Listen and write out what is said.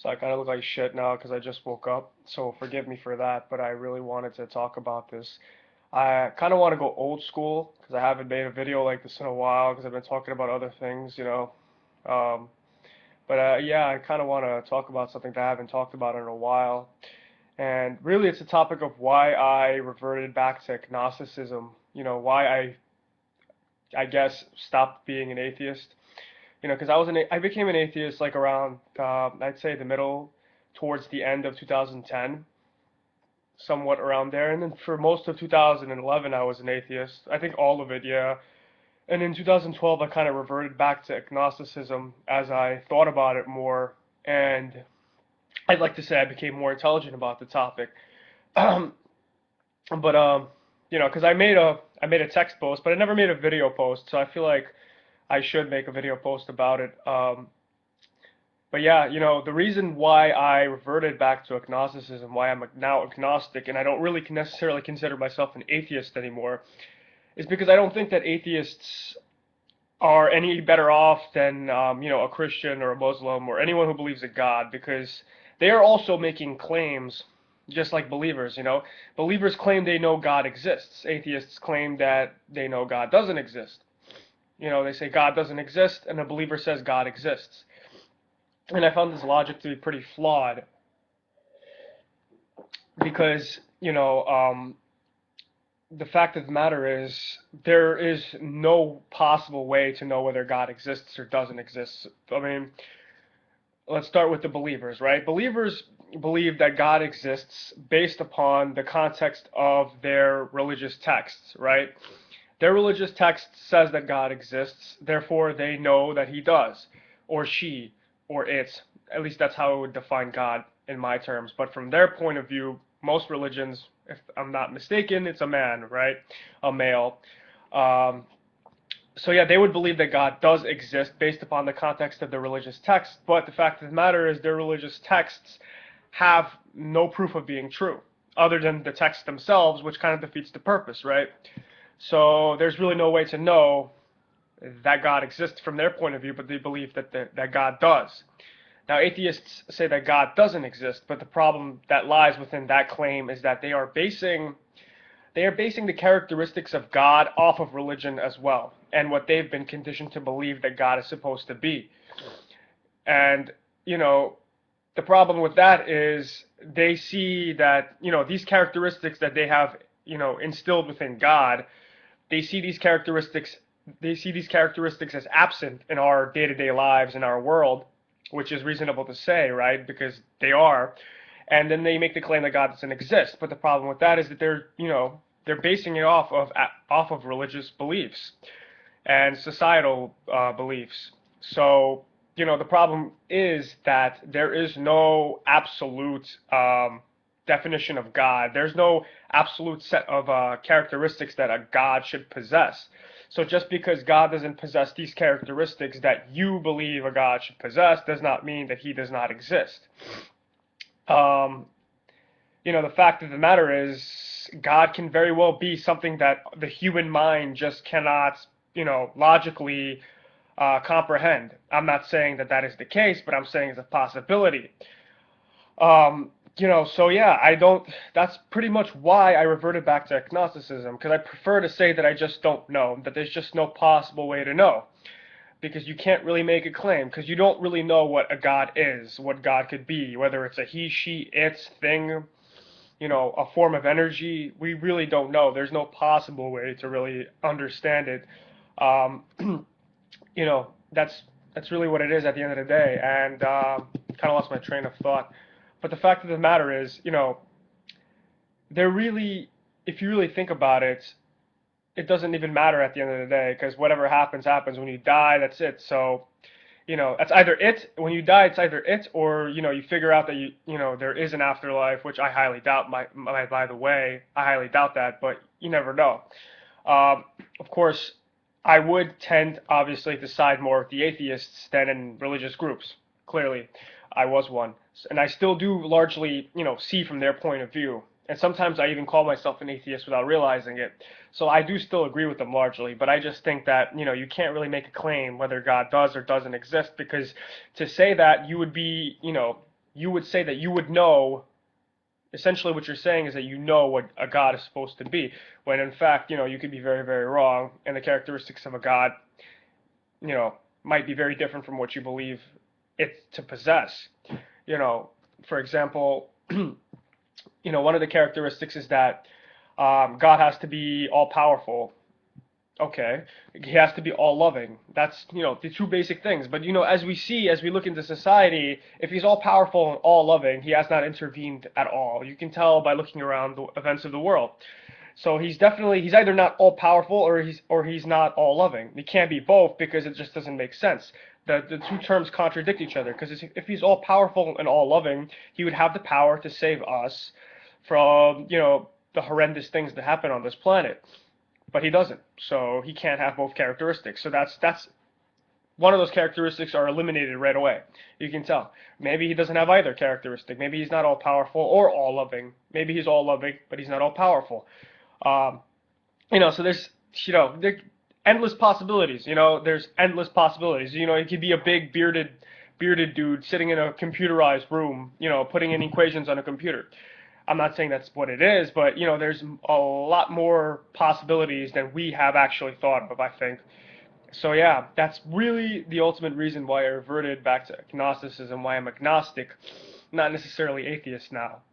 So I kind of look like shit now because I just woke up. So forgive me for that, but I really wanted to talk about this. I kind of want to go old school because I haven't made a video like this in a while because I've been talking about other things. Um, but yeah, I kind of want to talk about something that I haven't talked about in a while. And really, it's a topic of why I reverted back to agnosticism. Why I guess stopped being an atheist. Because I became an atheist like around I'd say the middle towards the end of 2010, somewhat around there, and then for most of 2011 I was an atheist. I think all of it, yeah. And in 2012 I kind of reverted back to agnosticism as I thought about it more, and I'd like to say I became more intelligent about the topic. But because I made a text post, but I never made a video post, so I feel like I should make a video post about it. But yeah, the reason why I reverted back to agnosticism, why I'm now agnostic, and I don't really necessarily consider myself an atheist anymore, is because I don't think that atheists are any better off than, a Christian or a Muslim or anyone who believes in God, because they are also making claims, just like believers. Believers claim they know God exists. Atheists claim that they know God doesn't exist. They say God doesn't exist, and a believer says God exists. And I found this logic to be pretty flawed because, the fact of the matter is there is no possible way to know whether God exists or doesn't exist. I mean, let's start with the believers, right? Believers believe that God exists based upon the context of their religious texts, right? Their religious text says that God exists, therefore they know that he does, or she, or it. At least that's how I would define God in my terms. But from their point of view, most religions, if I'm not mistaken, it's a man, right? A male. Um, so yeah, they would believe that God does exist based upon the context of the religious text, but the fact of the matter is their religious texts have no proof of being true, other than the texts themselves, which kind of defeats the purpose, right? So there's really no way to know that God exists from their point of view, but they believe that God does. Now, atheists say that God doesn't exist, but the problem that lies within that claim is that they are basing the characteristics of God off of religion as well, and what they've been conditioned to believe that God is supposed to be. And, you know, the problem with that is they see that, these characteristics that they have, instilled within God, they see these characteristics as absent in our day-to-day lives in our world, which is reasonable to say, right? Because they are. And then they make the claim that God doesn't exist. But the problem with that is that they're basing it off of religious beliefs and societal beliefs. So, the problem is that there is no absolute definition of God. There's no absolute set of characteristics that a God should possess. So just because God doesn't possess these characteristics that you believe a God should possess does not mean that he does not exist. Um, the fact of the matter is God can very well be something that the human mind just cannot, logically comprehend. I'm not saying that that is the case, but I'm saying it's a possibility. So yeah, I don't. That's pretty much why I reverted back to agnosticism, because I prefer to say that I just don't know, that there's just no possible way to know, because you can't really make a claim, because you don't really know what a God is, what God could be, whether it's a he, she, it thing, a form of energy. We really don't know. There's no possible way to really understand it. Um, that's really what it is at the end of the day. And kind of lost my train of thought. But the fact of the matter is, they're really, if you really think about it, it doesn't even matter at the end of the day, because whatever happens, happens. When you die, that's it. So, that's either it. When you die, it's either it, or you figure out that there is an afterlife, which I highly doubt. By the way, I highly doubt that, but you never know. Of course, I would tend, obviously, to side more with the atheists than in religious groups. Clearly, I was one, and I still do largely, see from their point of view. And sometimes I even call myself an atheist without realizing it. So I do still agree with them largely, but I just think that, you can't really make a claim whether God does or doesn't exist, because to say that, you would be, you would say that you would know. Essentially, what you're saying is that you know what a god is supposed to be, when in fact, you could be very, very wrong, and the characteristics of a god, might be very different from what you believe it to possess. You know, for example, one of the characteristics is that God has to be all powerful. Okay, he has to be all loving. That's, the two basic things. But, as we see, as we look into society, if he's all powerful and all loving, he has not intervened at all. You can tell by looking around the events of the world. So he's either not all powerful or he's not all loving. He can't be both because it just doesn't make sense. The two terms contradict each other, because if he's all powerful and all loving, he would have the power to save us from, the horrendous things that happen on this planet. But he doesn't. So he can't have both characteristics. So that's one of those characteristics are eliminated right away. You can tell. Maybe he doesn't have either characteristic. Maybe he's not all powerful or all loving. Maybe he's all loving, but he's not all powerful. Um, so there's endless possibilities. There's endless possibilities. It could be a big bearded dude sitting in a computerized room, putting in equations on a computer. I'm not saying that's what it is, but there's a lot more possibilities than we have actually thought of, I think. So yeah, that's really the ultimate reason why I reverted back to agnosticism, why I'm agnostic, not necessarily atheist now.